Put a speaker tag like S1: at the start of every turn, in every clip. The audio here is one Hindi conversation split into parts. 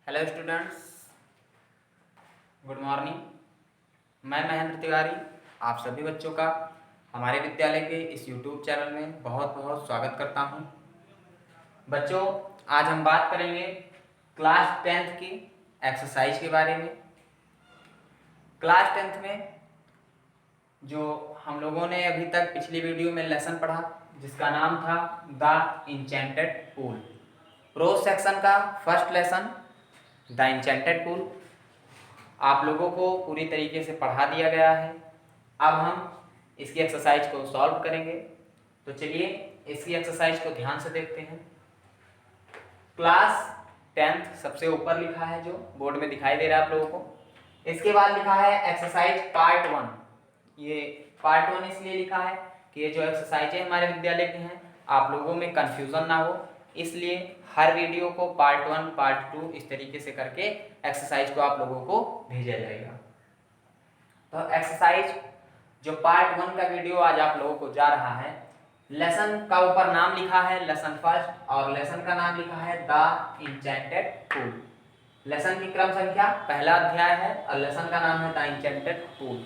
S1: Hello students, good morning. मैं महेंद्र तिवारी आप सभी बच्चों का हमारे विद्यालय के इस यूट्यूब चैनल में बहुत बहुत स्वागत करता हूं। बच्चों, आज हम बात करेंगे क्लास 10th की एक्सरसाइज के बारे में। क्लास 10th में जो हम लोगों ने अभी तक पिछली वीडियो में लेसन पढ़ा जिसका नाम था the enchanted pool, prose section का first lesson the enchanted pool आप लोगों को पूरी तरीके से पढ़ा दिया गया है। अब हम इसकी एक्सरसाइज को सॉल्व करेंगे। तो चलिए इसकी एक्सरसाइज को ध्यान से देखते हैं। क्लास 10th सबसे ऊपर लिखा है, जो बोर्ड में दिखाई दे रहा है आप लोगों को। इसके बाद लिखा है एक्सरसाइज पार्ट 1। ये पार्ट 1 इसलिए लिखा है कि ये जो एक्सरसाइज है हमारे विद्यालय की हैं, आप लोगों में कंफ्यूजन ना हो, इसलिए हर वीडियो को पार्ट 1 पार्ट 2 इस तरीके से करके एक्सरसाइज को आप लोगों को भेजा जाएगा। तो एक्सरसाइज जो पार्ट 1 का वीडियो आज आप लोगों को जा रहा है, लेसन का ऊपर नाम लिखा है लेसन फर्स्ट और लेसन का नाम लिखा है द इंचेंटेड पूल। लेसन की क्रम संख्या पहला अध्याय है और लेसन का नाम है the enchanted pool.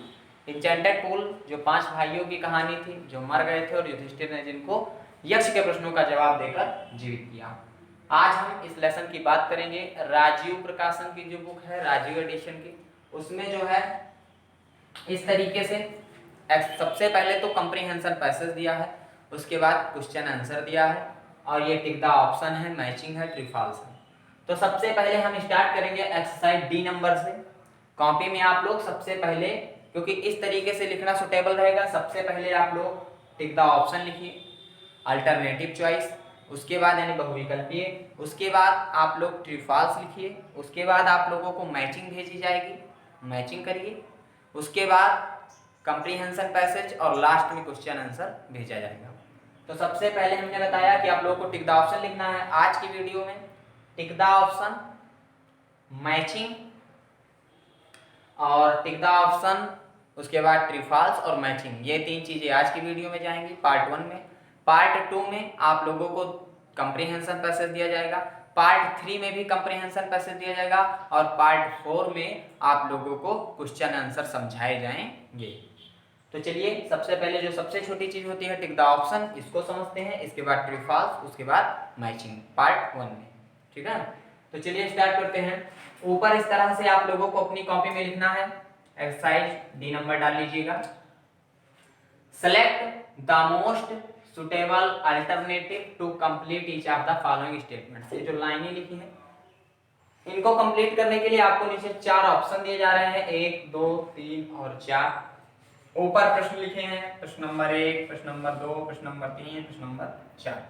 S1: Enchanted pool जो 5 भाइयों की कहानी थी जो मर गए थे और युधिष्ठिर ने जिनको यक्ष के प्रश्नों का जवाब देकर जीवित किया। आज हम इस लेसन की बात करेंगे। राजीव प्रकाशन की जो बुक है, राजीव एडिशन की, उसमें जो है इस तरीके से सबसे पहले तो कंप्रीहेंशन पैसेज दिया है, उसके बाद क्वेश्चन आंसर दिया है और ये टिक द ऑप्शन है, मैचिंग है, ट्रू फॉल्स है। तो सबसे पहले हम स्टार्ट करेंगे एक्सरसाइज डी नंबर से। कॉपी में आप लोग सबसे पहले, क्योंकि इस तरीके से लिखना सुटेबल रहेगा, सबसे पहले आप लोग टिक द ऑप्शन लिखिए, अल्टरनेटिव चॉइस, उसके बाद यानी बहुविकल्पीय, उसके बाद आप लोग ट्रू फॉल्स लिखिए, उसके बाद आप लोगों को मैचिंग भेजी जाएगी, मैचिंग करिए, उसके बाद कंप्रीहेंशन पैसेज और लास्ट में क्वेश्चन आंसर भेजा जाएगा। तो सबसे पहले हमने बताया कि आप लोगों को टिक द ऑप्शन लिखना है। आज की वीडियो में टिक द ऑप्शन, मैचिंग और टिक द ऑप्शन, उसके बाद ट्रू फॉल्स और मैचिंग, ये 3 चीजें आज की वीडियो में जाएंगी पार्ट 1 में। पार्ट 2 में आप लोगों को कंप्रीहेंशन पैसेज दिया जाएगा, पार्ट 3 में भी कंप्रीहेंशन पैसेज दिया जाएगा और पार्ट 4 में आप लोगों को क्वेश्चन आंसर समझाए जाएंगे। तो चलिए सबसे पहले जो सबसे छोटी चीज होती है टिक द ऑप्शन, इसको समझते हैं, इसके बाद ट्रू फॉल्स, उसके बाद मैचिंग पार्ट 1 में। ठीक है, तो चलिए स्टार्ट करते हैं। ऊपर इस तरह से आप लोगों को अपनी कॉपी में लिखना है। एक्सरसाइज डी नंबर डाल लीजिएगा। Select the most suitable alternative to complete each of the following statements. ये जो लाइनें लिखी हैं इनको कंप्लीट करने के लिए आपको नीचे 4 ऑप्शन दिए जा रहे हैं, 1 2 3 और 4। ऊपर प्रश्न लिखे हैं, प्रश्न नंबर 1, प्रश्न नंबर 2, प्रश्न नंबर 3, प्रश्न नंबर 4।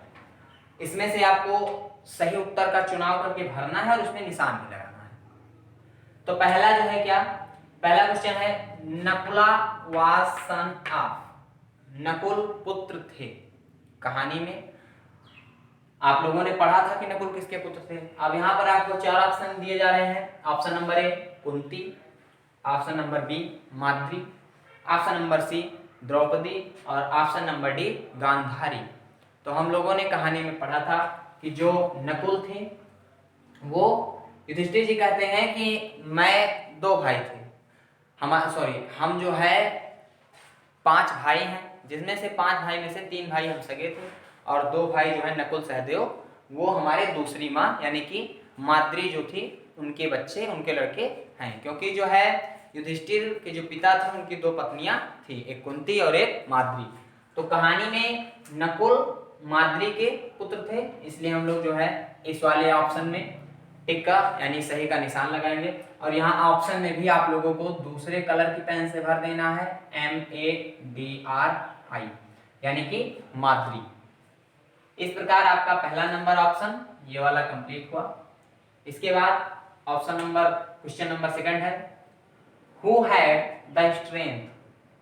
S1: इसमें से आपको सही उत्तर का चुनाव करके भरना है और उसमें निशान भी लगाना है। तो पहला जो है क्या, पहला क्वेश्चन है Nakula was son of, Nakul पुत्र थे। कहानी में आप लोगों ने पढ़ा था कि नकुल किसके पुत्र थे। अब यहाँ पर आपको 4 ऑप्शन दिए जा रहे हैं। Option number a Kunti, option number b Madri, option number c Draupadi और ऑप्शन नंबर डी गांधारी। तो हम लोगों ने कहानी में पढ़ा था कि जो नकुल थे वो युधिष्ठिर जी कहते हैं कि मैं 2 भाई थे, हम जो है 5 भाई हैं, जिसमें से 5 भाई में से 3 भाई हम सगे थे और 2 भाई जो है नकुल सहदेव, वो हमारे दूसरी माँ यानी कि माद्री जो थी उनके बच्चे, उनके लड़के हैं। क्योंकि जो है युधिष्ठिर के जो पिता थे उनकी 2 पत्नियां थी, एक कुंती और एक माद्री। तो कहानी में नकुल माद्री के पुत्र थे, इसलिए हम लोग जो है इस वाले ऑप्शन में टिक का यानी सही का निशान लगाएंगे। और यहाँ ऑप्शन में भी आप लोगों को दूसरे कलर की पेन से भर देना है, MADRI यानी कि माद्री। इस प्रकार आपका पहला नंबर ऑप्शन ये वाला कंप्लीट हुआ। इसके बाद ऑप्शन नंबर, क्वेश्चन नंबर 2 है हु हैड द स्ट्रेंथ,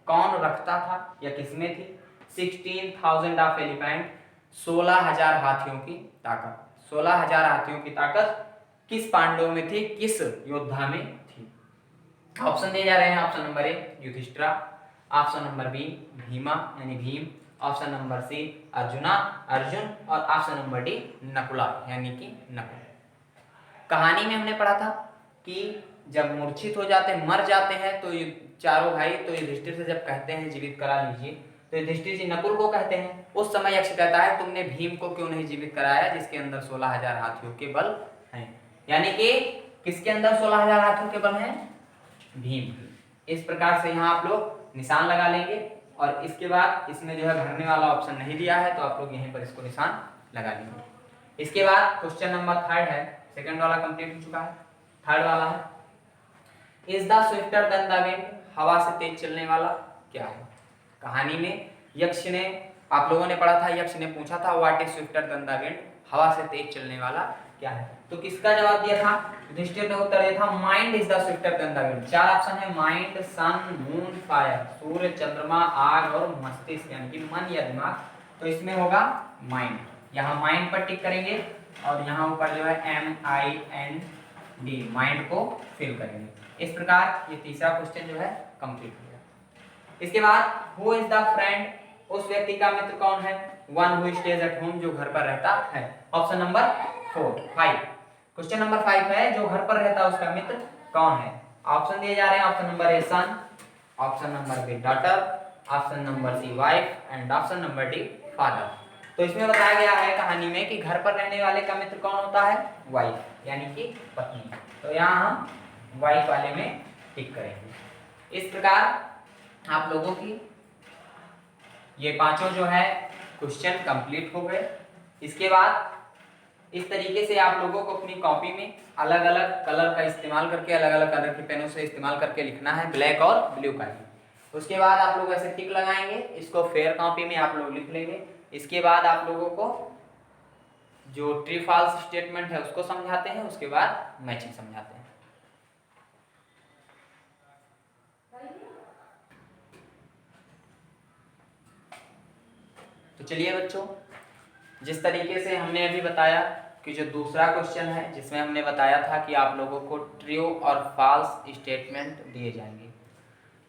S1: कौन रखता था या किसमें थी 16,000 ऑफ एलिफेंट, 16,000 हाथियों की ताकत। 16,000 हाथियों की ताकत किस पांडव में थी, किस योद्धा में थी। ऑप्शन दिए जा रहे हैं। Option number A Yudhishthira, option number B Bhima यानी Bhim, option number C Arjun और ऑप्शन नंबर डी नकुला यानी कि नकुल। कहानी में हमने पढ़ा था कि जब मूर्छित हो जाते हैं, मर जाते हैं, तो ये चारों भाई तो युधिष्ठिर से जब कहते हैं जीवित करा लीजिए, तो युधिष्ठिर जी नकुल को कहते हैं। उस समय यक्ष कहता है तुमने भीम को क्यों नहीं जीवित कराया जिसके अंदर 16,000 हाथियों के बल हैं। यानी कि किसके अंदर 16,000 हाथियों के बल हैं? भीम की। इस प्रकार से यहाँ आप लोग निशान लगा लेंगे और इसके बाद इसमें जो है भरने वाला ऑप्शन नहीं दिया है तो आप लोग यहीं पर इसको निशान लगा लेंगे। इसके बाद क्वेश्चन नंबर 3 है, सेकंड वाला कंप्लीट हो चुका है, थर्ड वाला है is the swifter than the wind, हवा से तेज चलने वाला क्या है। कहानी में यक्ष ने, आप लोगों ने पढ़ा था, यक्ष ने पूछा था what is swifter than the wind, हवा से तेज चलने वाला क्या है। तो किसका जवाब दिया था? युधिष्ठिर ने उत्तर दिया था mind is the swifter than the wind. चार ऑप्शन है, माइंड, सन, मून, फायर, सूर्य, चंद्रमा, आग और मस्तिष्क यानी कि मन या दिमाग। तो इसमें होगा माइंड, यहाँ माइंड पर टिक करेंगे और यहाँ ऊपर जो है MIND माइंड को फिल करेंगे। इस प्रकार ये तीसरा क्वेश्चन जो है कंप्लीट हो गया। इसके बाद हु इज द फ्रेंड, उस व्यक्ति का मित्र कौन है? One who stays at home, जो घर पर रहता है। Option number 5। क्वेश्चन नंबर 5 है जो घर पर रहता है उसका मित्र कौन है। ऑप्शन दिए जा रहे हैं, option number a son, option number b daughter, option number c wife and option number d father. तो इसमें बताया गया है कहानी में कि घर पर रहने वाले का मित्र कौन होता है? वाइफ यानी कि पत्नी। तो यहाँ हम वाइफ वाले में टिक करेंगे। इस प्रकार आप लोगों की ये पांचों जो है क्वेश्चन कंप्लीट हो गए। इसके बाद इस तरीके से आप लोगों को अपनी कॉपी में अलग अलग कलर का इस्तेमाल करके, अलग अलग कलर के पेनों से इस्तेमाल करके लिखना है, ब्लैक और ब्लू का ही। उसके बाद आप लोग ऐसे टिक लगाएंगे, इसको फेयर कॉपी में आप लोग लिख लेंगे। इसके बाद आप लोगों को जो ट्रू फॉल्स स्टेटमेंट है उसको समझाते हैं, उसके बाद मैचिंग समझाते हैं। तो चलिए बच्चों, जिस तरीके से हमने अभी बताया कि जो दूसरा क्वेश्चन है जिसमें हमने बताया था कि आप लोगों को ट्रू और फॉल्स स्टेटमेंट दिए जाएंगे,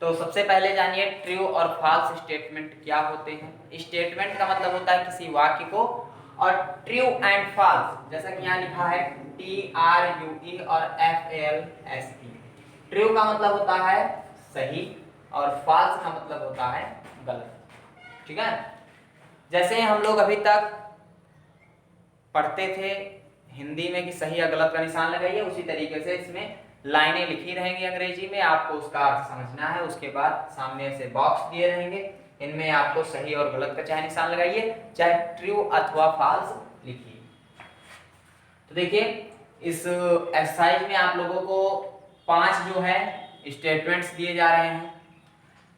S1: तो सबसे पहले जानिए ट्रू और फॉल्स स्टेटमेंट क्या होते हैं। स्टेटमेंट का मतलब होता है किसी वाक्य को, और ट्रू एंड फॉल्स जैसा कि यहाँ लिखा है TRUE और FALSE। ट्रू का मतलब होता है सही और फॉल्स का मतलब होता है गलत। ठीक है, जैसे हम लोग अभी तक पढ़ते थे हिंदी में कि सही या गलत का निशान लगाइए, उसी तरीके से इसमें लाइनें लिखी रहेंगी अंग्रेजी में, आपको उसका अर्थ समझना है। उसके बाद सामने से बॉक्स दिए रहेंगे, इनमें आपको सही और गलत का चाहे निशान लगाइए, चाहे ट्रू अथवा फॉल्स लिखिए। तो देखिए इस एक्सरसाइज में आप लोगों को 5 जो है स्टेटमेंट्स दिए जा रहे हैं।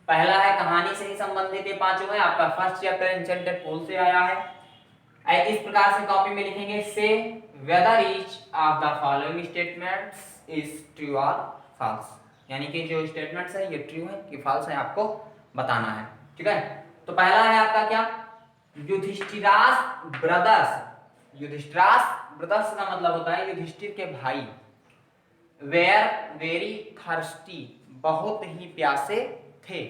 S1: पहला है कहानी से ही संबंधित, ये पांचों है। आपका फर्स्ट चैप्टर एंचेंटेड पूल से आया है। इस प्रकार से कॉपी में लिखेंगे से whether each of the following statements is true और फॉल्स, यानी कि जो स्टेटमेंट्स है ये ट्रू है कि फॉल्स है आपको बताना है। ठीक है, तो पहला है आपका क्या, युधिष्ठिरास ब्रदर्स। युधिष्ठिरास ब्रदर्स का मतलब होता है युधिष्ठिर के भाई। वेयर वेरी थर्स्टी, बहुत ही प्यासे थे।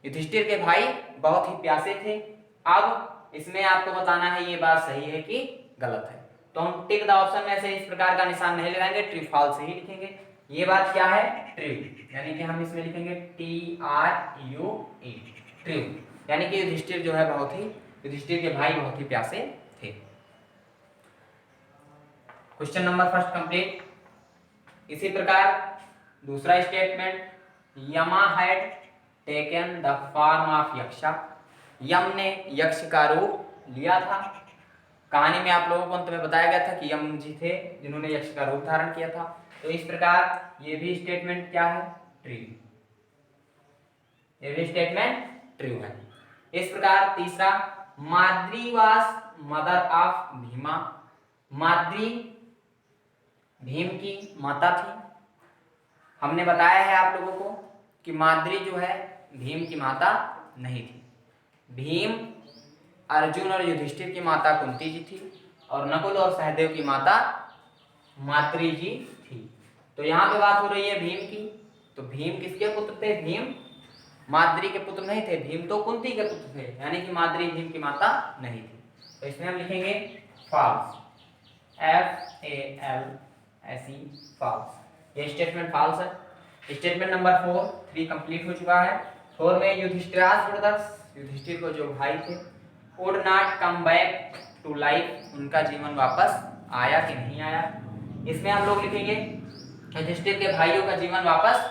S1: युधिष्ठिर के भाई बहुत ही प्यासे थे। अब इसमें आपको बताना है ये बात सही है कि गलत है। तो हम टिक द ऑप्शन में से इस प्रकार का निशान नहीं लगाएंगे, ट्रू फॉल्स ही लिखेंगे। ये बात क्या है, ट्रू, यानी कि हम इसमें लिखेंगे TRUE, ट्रू, यानी कि युधिष्ठिर जो है बहुत ही, युधिष्ठिर के भाई बहुत ही प्यासे थे। Question number first complete. इसी प्रकार दूसरा statement, Yama had taken the form of Yaksha. Yam ने यक्ष का रूप लिया था। कहानी में आप लोगों को अंत में बताया गया था कि यम जी थे जिन्होंने यक्ष का रूप धारण किया था। तो इस प्रकार ये भी स्टेटमेंट क्या है, ट्रू, ये भी स्टेटमेंट ट्रू है। इस प्रकार तीसरा, Madri was mother of Bhima. Madri Bhim की माता थी। हमने बताया है आप लोगों को कि माद्री जो है भीम की माता नहीं थी। भीम, अर्जुन और युधिष्ठिर की माता कुंती जी थी और नकुल और सहदेव की माता माद्री जी थी। तो यहाँ पे बात हो रही है भीम की। तो भीम किसके पुत्र थे, भीम माद्री के पुत्र नहीं थे, भीम तो कुंती के पुत्र थे, यानी कि माद्री भीम की माता नहीं थी। तो इसमें हम लिखेंगे फॉल्स, FALSE। ऐसी फॉल्स। ये स्टेटमेंट फॉल्स है। स्टेटमेंट नंबर 4 3 कंप्लीट हो चुका है। 4 में युधिष्ठिराज ब्रदर्स, युधिष्ठिर को जो भाई थे, would not come back to life, उनका जीवन वापस आया कि नहीं आया। इसमें हम लोग लिखेंगे युधिष्ठिर के भाइयों का जीवन वापस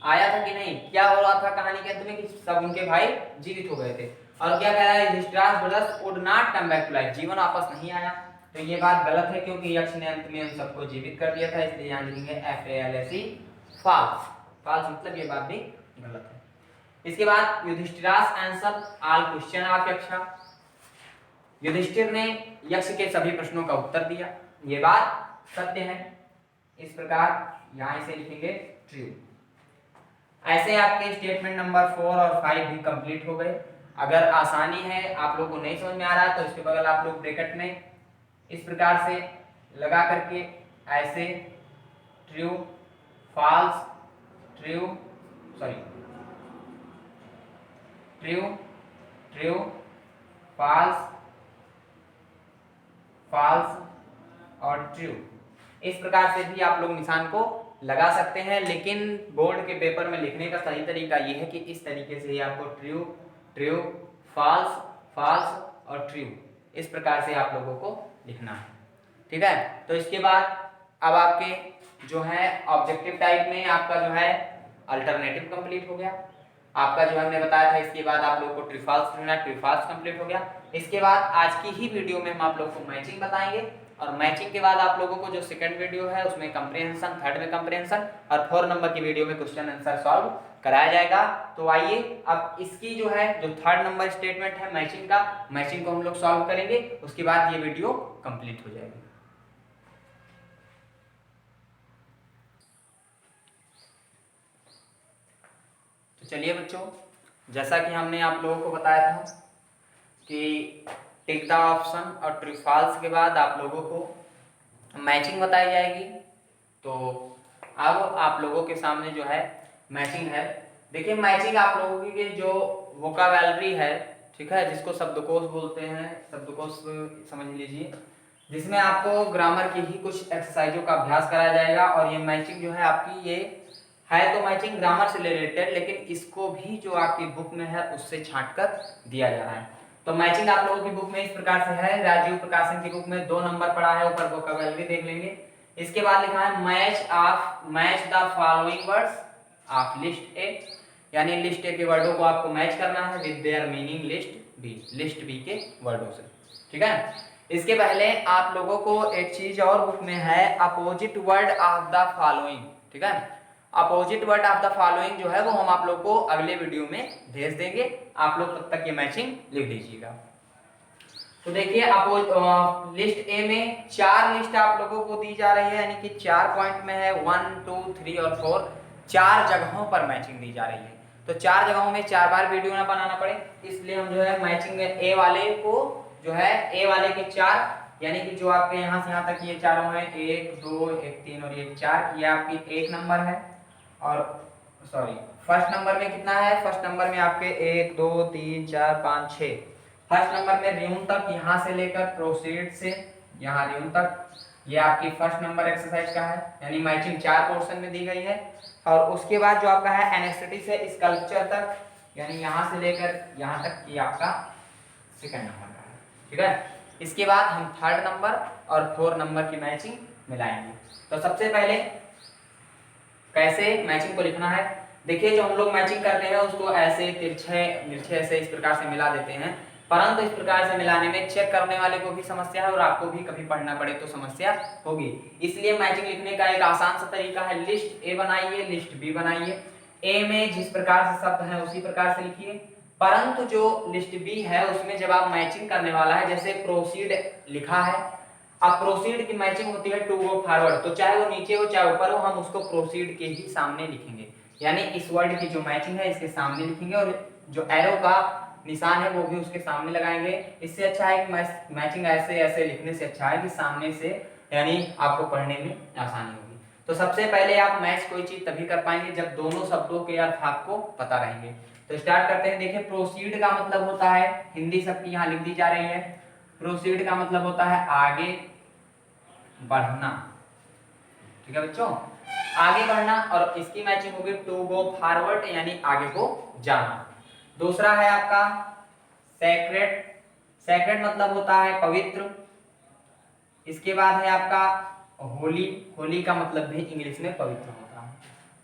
S1: आया था कि नहीं। क्या हो रहा था कहानी के अंत में कि सब उनके भाई जीवित हो गए थे। और क्या कह रहा है, Yudhishthira's brothers would not come back to life, जीवन वापस नहीं आया। तो ये बात गलत है क्योंकि यक्ष ने अंत में उन सबको जीवित कर दिया था, इसलिए यहाँ लिखेंगे FALSE फॉल्स। फॉल्स मतलब ये बात भी गलत है। इसके बाद Yudhishthira's answer all question of यक्षा, Yudhishthir ने यक्ष के सभी प्रश्नों का उत्तर दिया, ये बात सत्य है। इस प्रकार यहाँ इसे लिखेंगे ट्रू। ऐसे आपके स्टेटमेंट नंबर 4 और 5 भी कंप्लीट हो गए। अगर आसानी है, आप लोगों को नहीं समझ में आ रहा है, तो इसके बगल आप लोग ब्रैकेट में इस प्रकार से लगा करके ऐसे true false true sorry true true false false और ट्रू, इस प्रकार से भी आप लोग निशान को लगा सकते हैं। लेकिन बोर्ड के पेपर में लिखने का सही तरीका ये है कि इस तरीके से ही आपको ट्रू ट्रू फॉल्स फॉल्स और ट्रू इस प्रकार से आप लोगों को लिखना है, ठीक है। तो इसके बाद अब आपके जो है ऑब्जेक्टिव टाइप में आपका जो है अल्टरनेटिव कंप्लीट हो गया। आपका जो हमने बताया था, इसके बाद आप लोगों को ट्रू फॉल्स लिखना, ट्रू फॉल्स कंप्लीट हो गया। इसके बाद आज की ही वीडियो में हम आप लोगों को मैचिंग बताएंगे, और मैचिंग के बाद आप लोगों को जो सेकंड वीडियो है उसमें कंप्रीहेंशन, थर्ड में कंप्रीहेंशन और 4 नंबर की वीडियो में क्वेश्चन आंसर सॉल्व कराया जाएगा। तो आइए अब इसकी जो है जो थर्ड नंबर स्टेटमेंट है मैचिंग का, मैचिंग को हम लोग सॉल्व करेंगे, उसके बाद ये वीडियो कंप्लीट हो जाएगी। तो चलिए बच्चों, जैसा कि हमने आप लोगों को बताया था कि टिक द ऑप्शन और ट्रू फॉल्स के बाद आप लोगों को मैचिंग बताई जाएगी। तो अब आप लोगों के सामने जो है मैचिंग है। देखिए मैचिंग आप लोगों की जो वोकाबुलरी है, ठीक है, जिसको शब्दकोश बोलते हैं, शब्दकोश समझ लीजिए, जिसमें आपको ग्रामर की ही कुछ एक्सरसाइजों का अभ्यास कराया जाएगा। और ये मैचिंग जो है आपकी ये है तो मैचिंग ग्रामर से रिलेटेड, लेकिन इसको भी जो आपकी बुक में है उससे छांट कर दिया जा रहा है। तो मैचिंग आप लोगों की बुक में इस प्रकार से है, राजीव प्रकाशन की बुक में 2 नंबर पड़ा है, ऊपर वोकैबुलरी देख लेंगे। इसके बाद लिखा है match the following words of list A, यानी लिस्ट ए के वर्डों को आपको मैच करना है with their meaning list b के वर्डों से, ठीक है। इसके पहले आप लोगों को एक चीज और बुक में है, opposite word of the following, ठीक है। Opposite word of the following जो है वो हम आप लोग को अगले वीडियो में भेज देंगे, आप लोग तब तक ये मैचिंग लिख दीजिएगा। तो देखिए लिस्ट ए में 4 लिस्ट आप लोगों को दी जा रही है, यानी कि 4 पॉइंट में है, 1 2 3 और 4, 4 जगहों पर मैचिंग दी जा रही है। तो 4 जगहों में 4 बार वीडियो ना बनाना पड़े, इसलिए हम जो है मैचिंग में ए वाले को जो है ए वाले के 4, यानी कि जो आपके यहाँ से यहाँ तक ये चारों हैं, 1 2 1 3 और 1 4, ये आपकी 1 नंबर है। और सॉरी फर्स्ट नंबर में कितना है, फर्स्ट नंबर में आपके 1 2 3 4 5 6, फर्स्ट नंबर में ऋण तक, यहाँ से लेकर प्रोसीड से यहाँ ऋण तक, ये आपकी फर्स्ट नंबर एक्सरसाइज का है, यानी मैचिंग 4 पोर्शन में दी गई है। और उसके बाद जो आपका है एनेस्थेटी से स्कल्पचर तक, यानी यहाँ से लेकर यहाँ तक, ये आपका सेकंड नंबर का है, ठीक है। इसके बाद हम थर्ड नंबर और 4 नंबर की मैचिंग मिलाएंगे। तो सबसे पहले कैसे मैचिंग को लिखना है, देखिए जो हम लोग मैचिंग करते हैं उसको ऐसे तिरछे निर्छे ऐसे इस प्रकार से मिला देते हैं, परंतु इस प्रकार से मिलाने में चेक करने वाले को भी समस्या है और आपको भी कभी पढ़ना पड़े तो समस्या होगी। इसलिए मैचिंग लिखने का एक आसान सा तरीका है, लिस्ट ए बनाइए, लिस्ट बी बनाइए। ए में जिस प्रकार से शब्द है उसी प्रकार से लिखिए, परंतु जो लिस्ट बी है उसमें जब आप मैचिंग करने वाला है, जैसे प्रोसीड लिखा है, अब प्रोसीड की मैचिंग होती है टू गो फॉरवर्ड, तो चाहे वो नीचे हो चाहे ऊपर हो, हम उसको प्रोसीड के ही सामने लिखेंगे, यानी इस वर्ड की जो मैचिंग है इसके सामने लिखेंगे और जो एरो का निशान है वो भी उसके सामने लगाएंगे। इससे अच्छा है कि मैचिंग ऐसे ऐसे लिखने से अच्छा है कि सामने से, यानी आपको पढ़ने में आसानी होगी। तो सबसे पहले आप मैच कोई चीज तभी कर पाएंगे जब दोनों शब्दों के अर्थ आपको पता रहेंगे। तो स्टार्ट करते हैं। देखिए प्रोसीड का मतलब होता है, हिंदी सबकी यहाँ लिख दी जा रही है, प्रोसीड का मतलब होता है आगे बढ़ना, ठीक है बच्चों, आगे बढ़ना, और इसकी मैचिंग होगी टू गो फॉरवर्ड यानी आगे को जाना। दूसरा है आपका सेक्रेड, सेक्रेड मतलब होता है पवित्र। इसके बाद है आपका होली, होली का मतलब भी इंग्लिश में पवित्र होता है।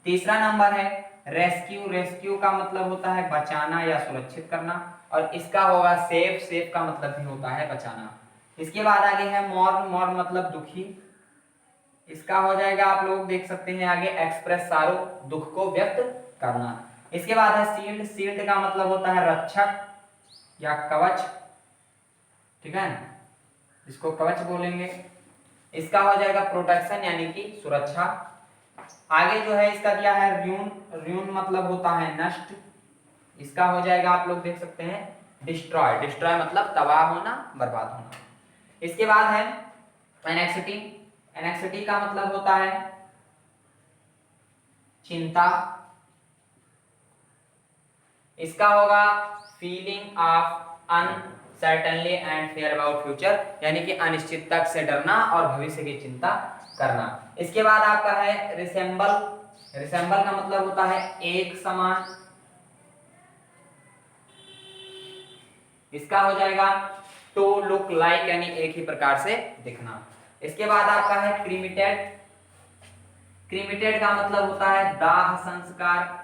S1: तीसरा नंबर है रेस्क्यू, रेस्क्यू का मतलब होता है बचाना या सुरक्षित करना, और इसका होगा सेफ, सेफ का मतलब भी होता है बचाना। इसके बाद आगे है मॉर्न, मॉर्न मतलब दुखी, इसका हो जाएगा आप लोग देख सकते हैं आगे एक्सप्रेस सारो, दुख को व्यक्त करना। इसके बाद है शील्ड, शील्ड का मतलब होता है रक्षक या कवच, ठीक है, इसको कवच बोलेंगे। इसका हो जाएगा प्रोटेक्शन यानी कि सुरक्षा। आगे जो है इसका दिया है र्यून, र्यून मतलब होता है नष्ट, इसका हो जाएगा आप लोग देख सकते हैं डिस्ट्रॉय, डिस्ट्रॉय मतलब तबाह होना, बर्बाद होना। इसके बाद है एनेक्सिटी, एनेक्सिटी का मतलब होता है चिंता, इसका होगा feeling of uncertainly and fear about future, यानी कि अनिश्चितता से डरना और भविष्य की चिंता करना। इसके बाद आपका है रिसेंबल, रिसेंबल का मतलब होता है एक समान, इसका हो जाएगा टू लुक लाइक यानी एक ही प्रकार से दिखना। इसके बाद आपका है क्रीमिटेड, क्रीमिटेड का मतलब होता है दाह संस्कार,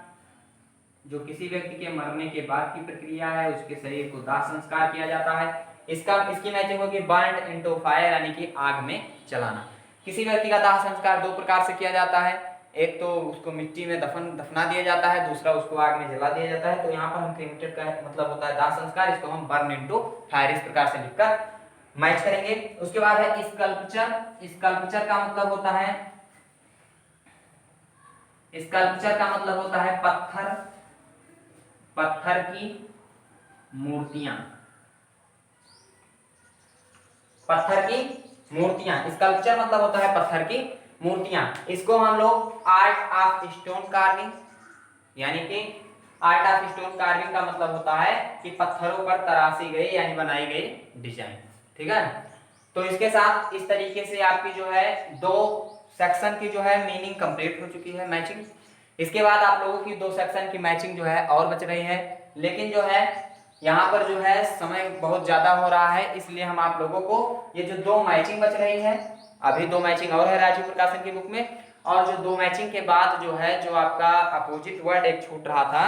S1: जो किसी व्यक्ति के मरने के बाद की प्रक्रिया है, उसके शरीर को दाह संस्कार किया जाता है। इसकी मैचिंग होगी बर्न्ड इनटू फायर यानी कि आग में जलाना। किसी व्यक्ति का दाह संस्कार दो प्रकार से किया जाता है, एक तो उसको मिट्टी में दफना दिया जाता है, दूसरा उसको आग में जला दिया जाता है। तो यहाँ पर हम क्रीमेटेड का मतलब होता है दाह संस्कार, इसको हम बर्न इनटू फायर इस प्रकार से लिखकर मैच करेंगे। उसके बाद है स्कल्पचर, स्कल्पचर का मतलब होता है, स्कल्पचर का मतलब होता है पत्थर, पत्थर की मूर्तियां, पत्थर की मूर्तियां, स्कल्पचर मतलब होता है पत्थर की मूर्तियां। इसको हम लोग आर्ट ऑफ स्टोन कार्विंग, यानी कि आर्ट ऑफ स्टोन कार्विंग का मतलब होता है कि पत्थरों पर तराशी गई यानी बनाई गई डिजाइन, ठीक है। तो इसके साथ इस तरीके से आपकी जो है दो सेक्शन की जो है मीनिंग कंप्लीट हो चुकी है, मैचिंग। इसके बाद आप लोगों की दो सेक्शन की मैचिंग जो है और बच रही है, लेकिन जो है यहाँ पर जो है समय बहुत ज्यादा हो रहा है, इसलिए हम आप लोगों को ये जो दो मैचिंग बच रही है, अभी दो मैचिंग और है राजीव प्रकाशन की बुक में, और जो दो मैचिंग के बाद जो है जो आपका अपोजिट वर्ड एक छूट रहा था,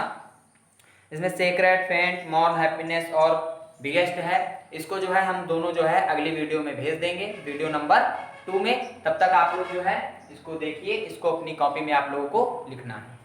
S1: इसमें सेक्रेट, फेंट, मॉर्न, हैप्पीनेस और बिगेस्ट है, इसको जो है हम दोनों जो है अगली वीडियो में भेज देंगे, वीडियो नंबर 2 में। तब तक आप लोग जो है इसको देखिए, इसको अपनी कॉपी में आप लोगों को लिखना है।